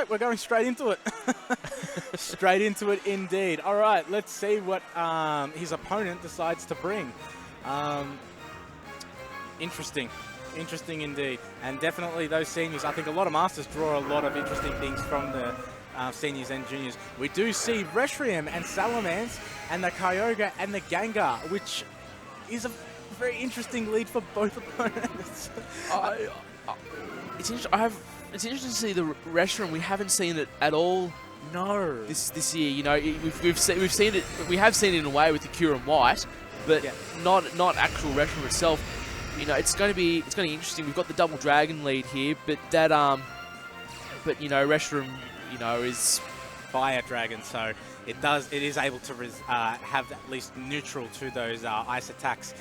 right, we're going straight into it. Straight into it indeed. All right, let's see what his opponent decides to bring. Interesting. Interesting indeed. And definitely those seniors, I think a lot of Masters draw a lot of interesting things from the seniors and juniors. We do see Reshiram and Salamence and the Kyogre and the Gengar, which is a very interesting lead for both opponents. It's interesting to see the Reshiram. We haven't seen it at all. No. This year, you know, we've seen it. We have seen it in a way with the Kyurem White, but not actual Reshiram itself. You know, it's going to be interesting. We've got the double dragon lead here, but that but you know, Reshiram, you know, is Fire Dragon, so it is able to have at least neutral to those ice attacks.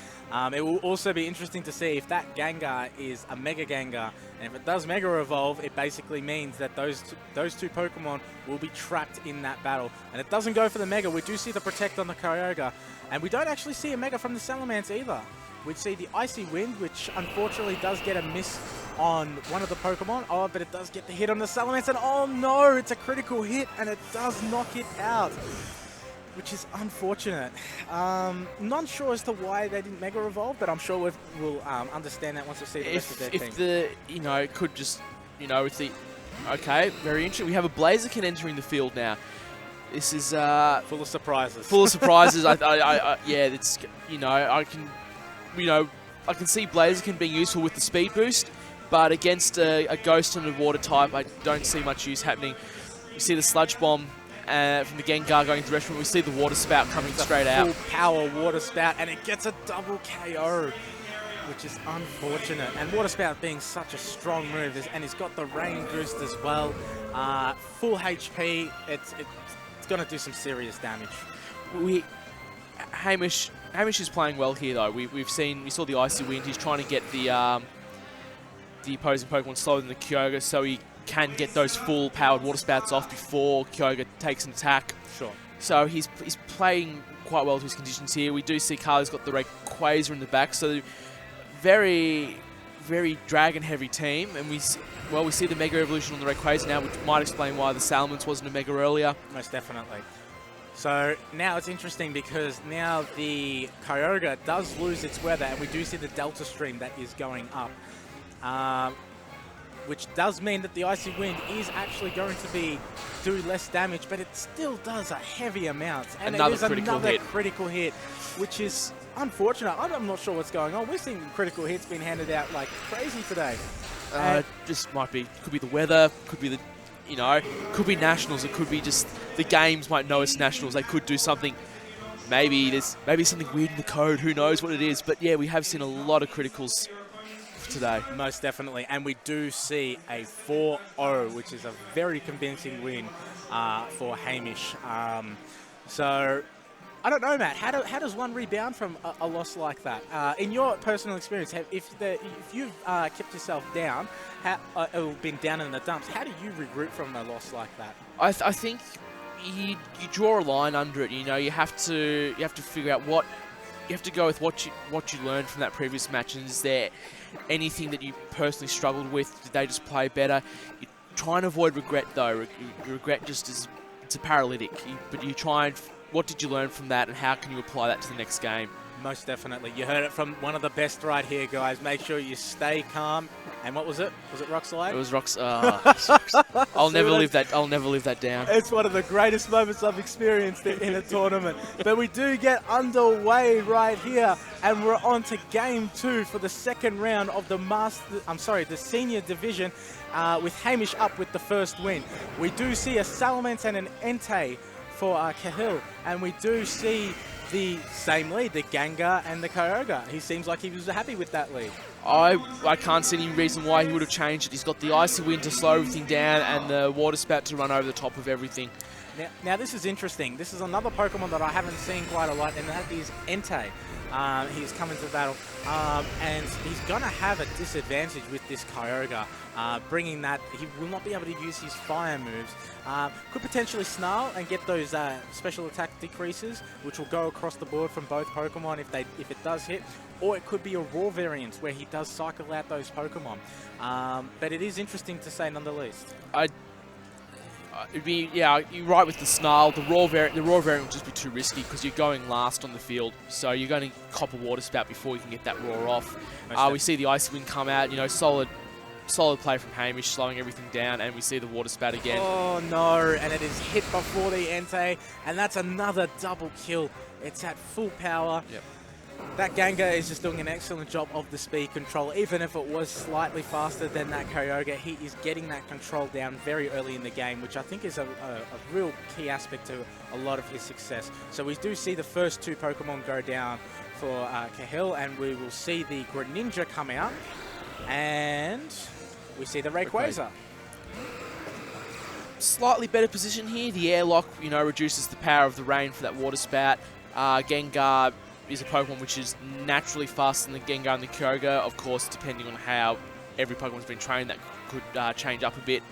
It will also be interesting to see if that Gengar is a Mega Gengar, and if it does Mega Evolve, it basically means that those two Pokemon will be trapped in that battle. And it doesn't go for the Mega. We do see the Protect on the Kyogre, and we don't actually see a Mega from the Salamence either. We'd see the Icy Wind, which unfortunately does get a miss on one of the Pokemon. Oh, but it does get the hit on the Salamence, and oh no, it's a critical hit, and it does knock it out, which is unfortunate. Not sure as to why they didn't Mega Evolve, but I'm sure we'll understand that once we see the rest of their team. You know, it could just, you know, with the... Okay, very interesting. We have a Blaziken entering the field now. This is... full of surprises. Full of surprises. Yeah, it's, you know, I can see Blaziken being useful with the speed boost, but against a Ghost and a Water type, I don't see much use happening. You see the Sludge Bomb from the Gengar going to the Reshiram. We see the Water Spout coming straight out. Full power Water Spout, and it gets a double KO, which is unfortunate. And Water Spout being such a strong move, and he's got the Rain Boost as well. Full HP, it's going to do some serious damage. Hamish is playing well here though. We saw the Icy Wind. He's trying to get the opposing Pokemon slower than the Kyogre, so he can get those full powered Water Spouts off before Kyogre takes an attack. Sure. So he's playing quite well to his conditions here. We do see Kahli's got the Rayquaza in the back, so very, very dragon heavy team. And we see the Mega Evolution on the Rayquaza now, which might explain why the Salamence wasn't a Mega earlier. Most definitely. So now it's interesting because now the Kyogre does lose its weather, and we do see the Delta Stream that is going up, which does mean that the Icy Wind is actually going to do less damage, but it still does a heavy amount. And another it is another hit. critical hit, which is unfortunate. I'm not sure what's going on. We're seeing critical hits being handed out like crazy today. Just could be the weather, could be the... You know, could be nationals. It could be just the games might know it's nationals. They could do something. Maybe there's something weird in the code. Who knows what it is? But yeah, we have seen a lot of criticals today. Most definitely, and we do see a 4-0, which is a very convincing win for Hamish. So I don't know, Matt. How does one rebound from a loss like that? In your personal experience, if you've kept yourself down, or been down in the dumps, how do you regroup from a loss like that? I think you draw a line under it. You know, you have to figure out what you have to go with what you learned from that previous match. And is there anything that you personally struggled with? Did they just play better? You try and avoid regret though. Regret just is it's a paralytic. But you try and what did you learn from that, and how can you apply that to the next game? Most definitely. You heard it from one of the best right here, guys. Make sure you stay calm. And what was it? Was it Rock Slide? It was Rock Slide. I'll never live that down. It's one of the greatest moments I've experienced in a tournament. But we do get underway right here, and we're on to Game 2 for the second round of the Senior Division, with Hamish up with the first win. We do see a Salamence and an Entei for Kahli, and we do see the same lead, the Gengar and the Kyogre. He seems like he was happy with that lead. I can't see any reason why he would have changed it. He's got the Icy Wind to slow everything down and the Water Spout to run over the top of everything. Now this is interesting. This is another Pokemon that I haven't seen quite a lot, and that is Entei. He's coming to battle, and he's going to have a disadvantage with this Kyogre, bringing that he will not be able to use his fire moves. Could potentially Snarl and get those special attack decreases, which will go across the board from both Pokemon if it does hit. Or it could be a Raw variant where he does cycle out those Pokemon. But it is interesting to say nonetheless. It'd be, yeah, you're right with the snarl. The raw variant would just be too risky because you're going last on the field. So you're going to cop a water spout before you can get that roar off. We see the icy wind come out. You know, solid play from Hamish, slowing everything down, and we see the water spout again. Oh no, and it is hit before the Entei, and that's another double kill. It's at full power. Yep. That Gengar is just doing an excellent job of the speed control. Even if it was slightly faster than that Kyogre, he is getting that control down very early in the game, which I think is a real key aspect to a lot of his success. So we do see the first 2 Pokemon go down for Kahli, and we will see the Greninja come out, and we see the Rayquaza. Slightly better position here. The airlock, you know, reduces the power of the rain for that water spout. Gengar is a Pokemon which is naturally faster than the Gengar and the Kyogre. Of course, depending on how every Pokemon's been trained, that could change up a bit.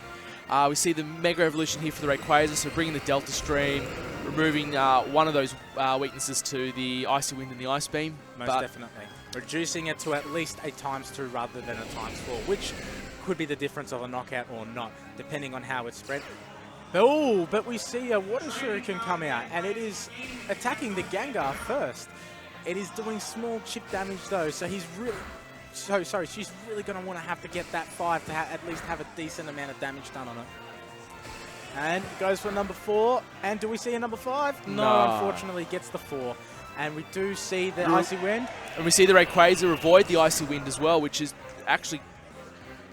We see the Mega Evolution here for the Rayquaza, so bringing the Delta Stream, removing one of those weaknesses to the Icy Wind and the Ice Beam. Most definitely. Reducing it to at least a ×2 rather than a ×4, which could be the difference of a knockout or not, depending on how it's spread. Oh, but we see a Water Shuriken come out, and it is attacking the Gengar first. It is doing small chip damage though, so he's really... she's really going to want to have to get that 5 to at least have a decent amount of damage done on it. And goes for number 4. And do we see a number 5? No, unfortunately gets the 4. And we do see the Icy Wind. And we see the Rayquaza avoid the Icy Wind as well, which is actually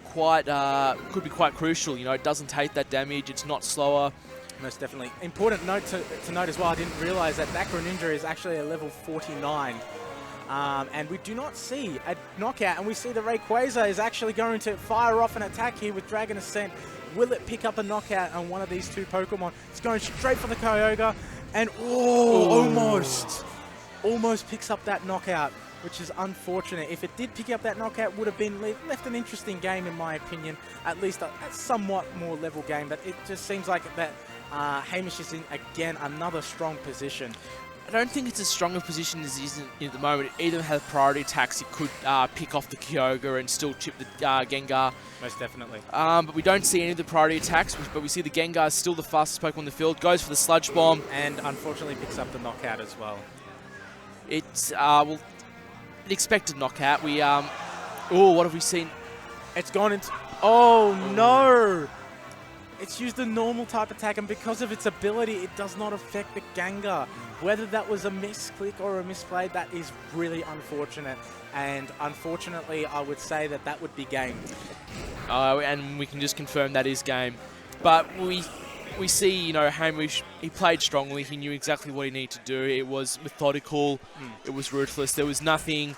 quite could be quite crucial. You know, it doesn't take that damage. It's not slower. Most definitely. Important note to note as well, I didn't realize that Greninja is actually a level 49. And we do not see a knockout, and we see the Rayquaza is actually going to fire off an attack here with Dragon Ascent. Will it pick up a knockout on one of these 2 Pokemon? It's going straight for the Kyogre, and almost picks up that knockout, which is unfortunate. If it did pick up that knockout, would have been left an interesting game in my opinion, at least a somewhat more level game, but it just seems like that Hamish is in, again, another strong position. I don't think it's as strong a position as he is in at the moment. It either has priority attacks, it could pick off the Kyogre and still chip the Gengar. Most definitely. But we don't see any of the priority attacks, but we see the Gengar is still the fastest Pokemon in the field, goes for the Sludge Bomb. And unfortunately picks up the knockout as well. It's, an expected knockout. We, what have we seen? It's gone into, oh no! It's used a normal type attack, and because of its ability, it does not affect the Gengar. Whether that was a misclick or a misplay, that is really unfortunate. And unfortunately, I would say that that would be game. And we can just confirm that is game. But we see, you know, Hamish, he played strongly. He knew exactly what he needed to do. It was methodical. It was ruthless. There was nothing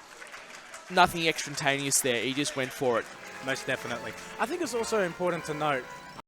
extraneous there. He just went for it. Most definitely. I think it's also important to note